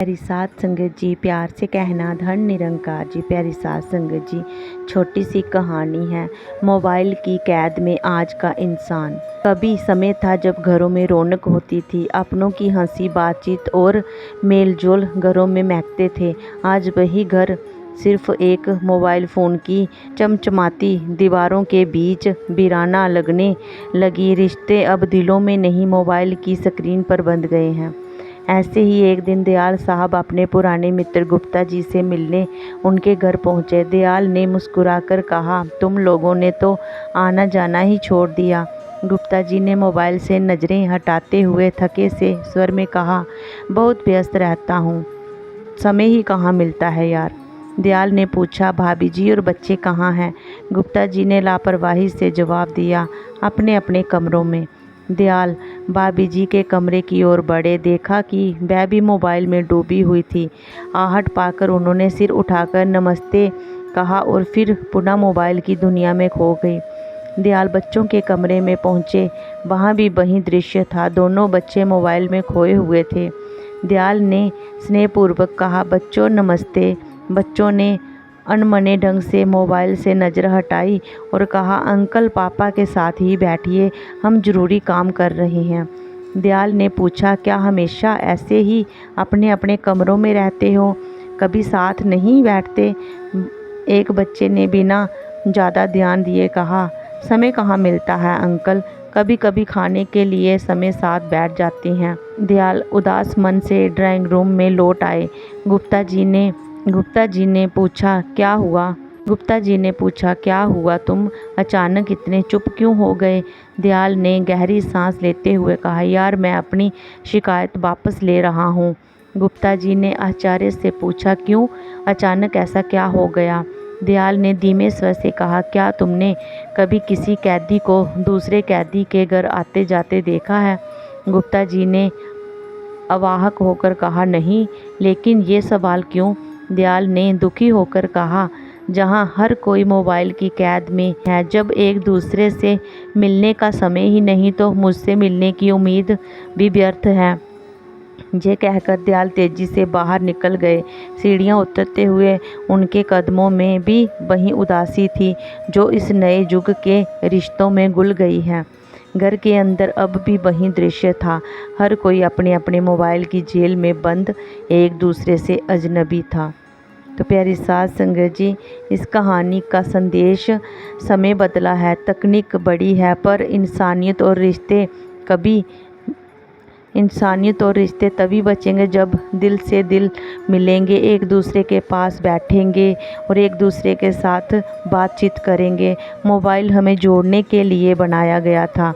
प्यारी साध संगत जी, प्यार से कहना धन निरंकार जी। प्यारी साध संगत जी, छोटी सी कहानी है मोबाइल की कैद में आज का इंसान। कभी समय था जब घरों में रौनक होती थी, अपनों की हंसी बातचीत और मेलजोल घरों में महकते थे। आज वही घर सिर्फ एक मोबाइल फ़ोन की चमचमाती दीवारों के बीच वीराना लगने लगी। रिश्ते अब दिलों में नहीं, मोबाइल की स्क्रीन पर बंध गए हैं। ऐसे ही एक दिन दयाल साहब अपने पुराने मित्र गुप्ता जी से मिलने उनके घर पहुंचे। दयाल ने मुस्कुराकर कहा, तुम लोगों ने तो आना जाना ही छोड़ दिया। गुप्ता जी ने मोबाइल से नज़रें हटाते हुए थके से स्वर में कहा, बहुत व्यस्त रहता हूँ, समय ही कहाँ मिलता है यार। दयाल ने पूछा, भाभी जी और बच्चे कहाँ हैं? गुप्ता जी ने लापरवाही से जवाब दिया, अपने अपने कमरों में। दयाल भाभी जी के कमरे की ओर बढ़े, देखा कि वह भी मोबाइल में डूबी हुई थी। आहट पाकर उन्होंने सिर उठाकर नमस्ते कहा और फिर पुनः मोबाइल की दुनिया में खो गई। दयाल बच्चों के कमरे में पहुंचे, वहां भी वही दृश्य था, दोनों बच्चे मोबाइल में खोए हुए थे। दयाल ने स्नेहपूर्वक कहा, बच्चों नमस्ते। बच्चों ने अनमने ढंग से मोबाइल से नज़र हटाई और कहा, अंकल पापा के साथ ही बैठिए, हम ज़रूरी काम कर रहे हैं। दयाल ने पूछा, क्या हमेशा ऐसे ही अपने अपने कमरों में रहते हो, कभी साथ नहीं बैठते? एक बच्चे ने बिना ज़्यादा ध्यान दिए कहा, समय कहाँ मिलता है अंकल, कभी कभी खाने के लिए समय साथ बैठ जाते हैं। दयाल उदास मन से ड्राइंग रूम में लौट आए। गुप्ता जी ने पूछा, क्या हुआ? क्या हुआ, तुम अचानक इतने चुप क्यों हो गए? दयाल ने गहरी सांस लेते हुए कहा, यार मैं अपनी शिकायत वापस ले रहा हूँ। गुप्ता जी ने आश्चर्य से पूछा, क्यों, अचानक ऐसा क्या हो गया? दयाल ने धीमे स्वर से कहा, क्या तुमने कभी किसी कैदी को दूसरे कैदी के घर आते जाते देखा है? गुप्ता जी ने अवाक होकर कहा, नहीं, लेकिन ये सवाल क्यों? दयाल ने दुखी होकर कहा, जहाँ हर कोई मोबाइल की कैद में है, जब एक दूसरे से मिलने का समय ही नहीं तो मुझसे मिलने की उम्मीद भी व्यर्थ है। ये कहकर दयाल तेजी से बाहर निकल गए। सीढ़ियाँ उतरते हुए उनके कदमों में भी वही उदासी थी जो इस नए युग के रिश्तों में घुल गई है। घर के अंदर अब भी वही दृश्य था, हर कोई अपने अपने मोबाइल की जेल में बंद, एक दूसरे से अजनबी था। तो प्यारी साध संगत जी, इस कहानी का संदेश, समय बदला है, तकनीक बड़ी है, पर इंसानियत और रिश्ते तभी बचेंगे जब दिल से दिल मिलेंगे, एक दूसरे के पास बैठेंगे और एक दूसरे के साथ बातचीत करेंगे। मोबाइल हमें जोड़ने के लिए बनाया गया था,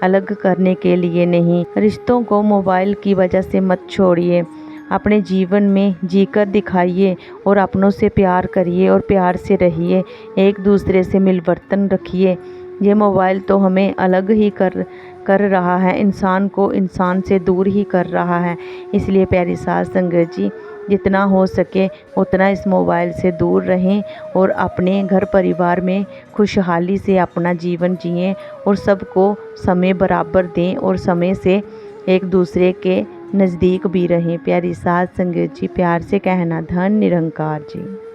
अलग करने के लिए नहीं। रिश्तों को मोबाइल की वजह से मत छोड़िए, अपने जीवन में जीकर दिखाइए और अपनों से प्यार करिए और प्यार से रहिए, एक दूसरे से मिलवर्तन रखिए। ये मोबाइल तो हमें अलग ही कर रहा है, इंसान को इंसान से दूर ही कर रहा है। इसलिए प्यारी साध संगत जी, जितना हो सके उतना इस मोबाइल से दूर रहें और अपने घर परिवार में खुशहाली से अपना जीवन जिएं और सबको समय बराबर दें और समय से एक दूसरे के नज़दीक भी रहें। प्यारी साध संगत जी, प्यार से कहना धन निरंकार जी।